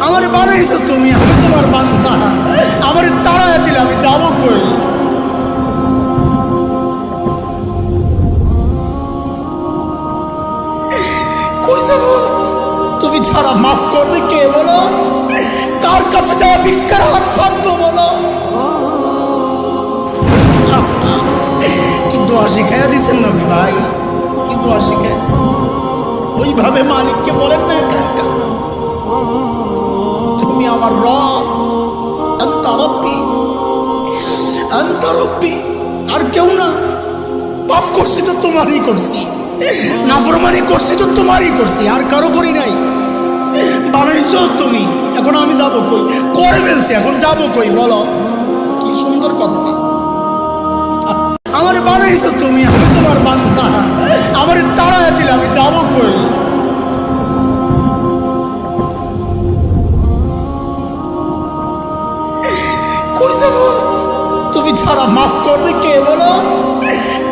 আমার বানাইছো তুমি, আমি তোমার বান্দা। আমার তাড়ায় দিলে আমি যাবো কই? কই যাবো? তুমি ছাড়া মাফ করবে কে বলো? কার কাছে যাওয়া ভিক্ষার হাত পাতবো বলো? কি দোয়া শিখাইয়া দিচ্ছেন নবী ভাই, কি দোয়া শিখাইয়া দিচ্ছেন। ওইভাবে মালিককে বলেন না একা একা, তুমি আমার রব, আনতা রব্বি, আনতা রব্বি, আর কেউ না। পাপ করছি তো তোমারই করছি, নাফরমানি করছি তো তোমারই করছি, আর কারো করি নাই। বানাইছো তুমি, এখন আমি যাবো কই? করে ফেলছি, এখন যাবো কই বলো? কি সুন্দর কথা। আমার বানাইছো তুমি, আমি তোমার বান্দা। আমার তাড়ায় দিলে আমি যাবো কই? কই যাবো? তুমি ছাড়া মাফ করবে কে বলো?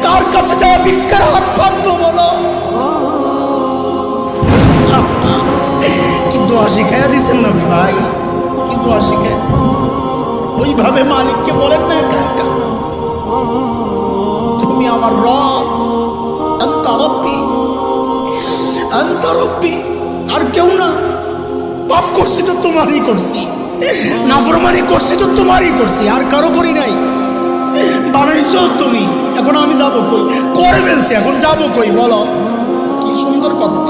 কার কাছে যাওয়া ভিক্ষার হাত পাতবো বলো? কি দোয়া শিখাইয়া দিচ্ছেন নবী ভাই, কি দোয়া শিখাইয়া দিচ্ছেন। ওইভাবে মালিককে বলেন না একা একা, তুমি আমার রব, আনতা রব্বি, আনতা রব্বি, আর কেউ না। পাপ করছি তো তোমারই করছি, নাফরমানি করছি তো তোমারই করছি, আর কারো করি নাই। বানাইছো তুমি, এখন আমি যাবো কই? করে ফেলছি, এখন যাবো কই বলো? কি সুন্দর কথা।